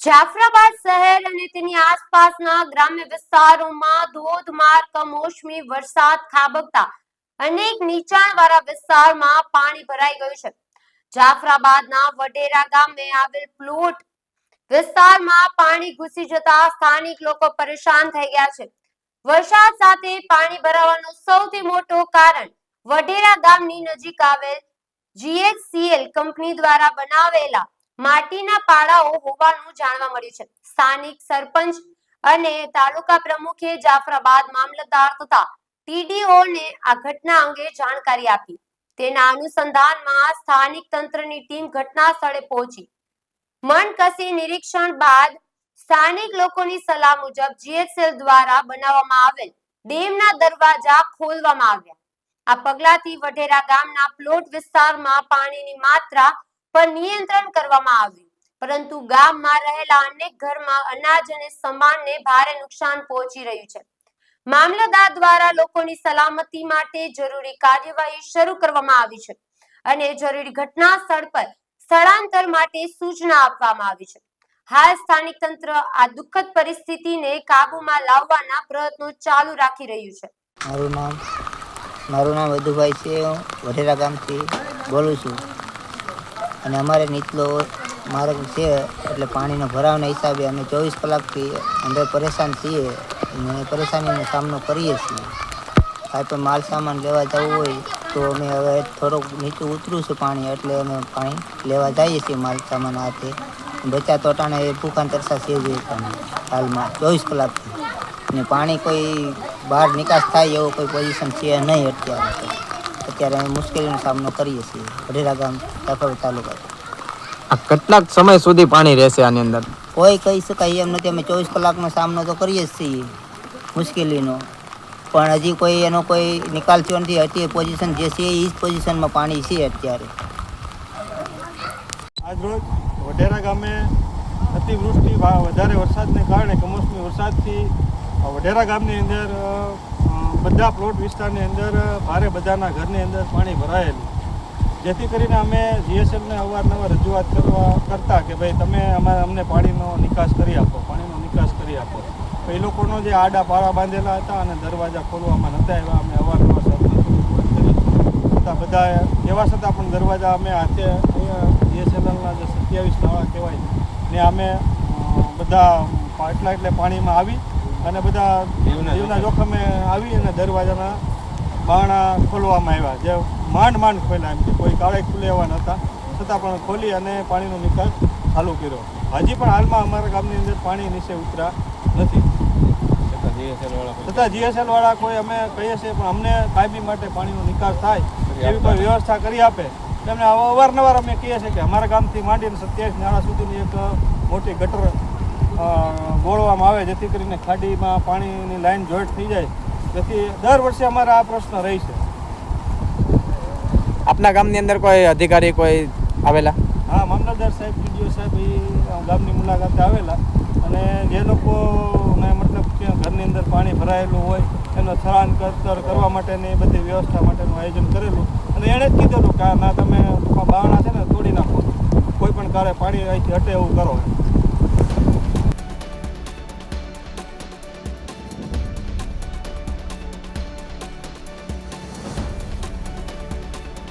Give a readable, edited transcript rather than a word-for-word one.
જાફરાબાદ શહેર અને તેની આસપાસના ગ્રામ્ય વિસ્તારોમાં ધોધમાર કમોસમી વરસાદ ખાબકતા અનેક નીચાણવાળા વિસ્તારમાં પાણી ભરાઈ ગયું છે. જાફરાબાદના વડેરા ગામે આવેલ પ્લોટ વિસ્તારમાં પાણી ઘૂસી જતા સ્થાનિક લોકો પરેશાન થઈ ગયા છે. વરસાદ સાથે પાણી ભરાવાનું સૌથી મોટું કારણ વડેરા ગામની નજીક આવેલ GHCL કંપની દ્વારા બનાવેલા માટીના પાડાઓ હોવાનું જાણવા મળ્યું છે. સ્થાનિક સરપંચ અને તાલુકા પ્રમુખે જાફરાબાદ મામલતદાર તથા TDOને આ ઘટના અંગે જાણકારી આપી. તેના અનુસંધાનમાં સ્થાનિક તંત્રની ટીમ ઘટના સ્થળે પહોંચી મનકસી નિરીક્ષણ બાદ સ્થાનિક લોકોની સલાહ મુજબ GHCL દ્વારા બનાવવામાં આવેલ ડેમના દરવાજા ખોલવામાં આવ્યા. આ પગલાથી વઢેરા ગામના પ્લોટ વિસ્તારમાં પાણીની માત્રા પર નિયંત્રણ કરવામાં આવ્યું, પરંતુ ગામમાં રહેલા અનેક ઘરમાં અનાજ અને સામાનને ભારે નુકસાન પહોંચી રહ્યું છે. મામલતદાર દ્વારા લોકોની સલામતી માટે જરૂરી કાર્યવાહી શરૂ કરવામાં આવી છે અને જરૂરી ઘટના સ્થળ પર સ્થળાંતર માટે સૂચના આપવામાં આવી છે. હાલ સ્થાનિક તંત્ર આ દુઃખદ પરિસ્થિતિને કાબૂમાં લાવવાના પ્રયત્નો ચાલુ રાખી રહ્યું છે. મારું નામ વધુભાઈ છે. હું વઢેરા ગામથી બોલું છું અને અમારે નીચલો માર્ગ છે એટલે પાણીનો ભરાવના હિસાબે અમે 24 કલાકથી અંદર પરેશાન છીએ અને પરેશાનીનો સામનો કરીએ છીએ. કાંઈ પણ માલ સામાન લેવા જવું હોય તો અમે હવે થોડુંક નીચું ઉતરું છું પાણી, એટલે અમે પાણી લેવા જઈએ છીએ માલ સામાન હાથે. બચ્ચા તોટાને ભૂખાન તરસા છે જ હાલમાં 24 કલાકથી, અને પાણી કોઈ બહાર નિકાસ થાય એવો કોઈ પોઝિશન છે નહીં. અત્યારે અમે મુશ્કેલીનો સામનો કરીએ છીએ વઢેરા ગામ જાફરાબાદ તાલુકા. આ કેટલાક સમય સુધી પાણી રહેશે આની અંદર? કોઈ કહી શકાય એમ નથી. અમે 24 કલાકનો સામનો તો કરીએ જ છીએ મુશ્કેલીનો, પણ હજી કોઈ એનો કોઈ નિકાલ થયો નથી. અત્યારે પોઝિશન જે છે એ જ પોઝિશનમાં પાણી છે અત્યારે. આજરોજ વઢેરા ગામે અતિવૃષ્ટિ વધારે વરસાદને કારણે કમોસમી વરસાદથી વઢેરા ગામની અંદર બધા પ્લોટ વિસ્તારની અંદર ભારે બધાના ઘરની અંદર પાણી ભરાયેલું, જેથી કરીને અમે GHCLને અવારનવાર રજૂઆત કરતા કે ભાઈ તમે અમને પાણીનો નિકાસ કરી આપો. એ લોકોનો જે આડા પાળા બાંધેલા હતા અને દરવાજા ખોલવામાં નહોતા એવા અમે અવારનવાર રજૂઆત કરી છતાં બધા એવા છતાં પણ દરવાજા અમે હાથે GHCLના જે 27 નાળા કહેવાય ને અમે બધા એટલે પાણીમાં આવી અને બધા જીવના જોખમે આવી અને દરવાજાના બારણા ખોલવામાં આવ્યા, જે માંડ ખોલ્યા. એમ કે કોઈ કાળે ખુલે એવા નહોતા, છતાં પણ ખોલી અને પાણીનો નિકાસ ચાલુ કર્યો. હજી પણ હાલમાં અમારા ગામની અંદર પાણી નીચે ઉતરા નથી, છતાં GHCL કોઈ અમે કહીએ છીએ પણ અમને કાયમી માટે પાણીનો નિકાસ થાય એવી કોઈ વ્યવસ્થા કરી આપે. એમને અવારનવાર અમે કહીએ છીએ કે અમારા ગામથી માંડીને 27 નાળા સુધીની એક મોટી ગટર ગોળવામાં આવે, જેથી કરીને ખાડીમાં પાણીની લાઈન જોઈન્ટ થઈ જાય. જેથી દર વર્ષે અમારા આ પ્રશ્ન રહી છે. આપના ગામની અંદર કોઈ અધિકારી કોઈ આવેલા? હા, મામલતદાર સાહેબ, TDO સાહેબ એ ગામની મુલાકાતે આવેલા અને જે લોકોને મતલબ કે ઘરની અંદર પાણી ભરાયેલું હોય એનો સ્થળાંતર કરવા માટેની બધી વ્યવસ્થા માટેનું આયોજન કરેલું અને એણે જ કીધેલું કે ના તમે બારણા છે ને તોડી નાખો, કોઈ પણ કાળે પાણી અહીંથી હટે એવું કરો.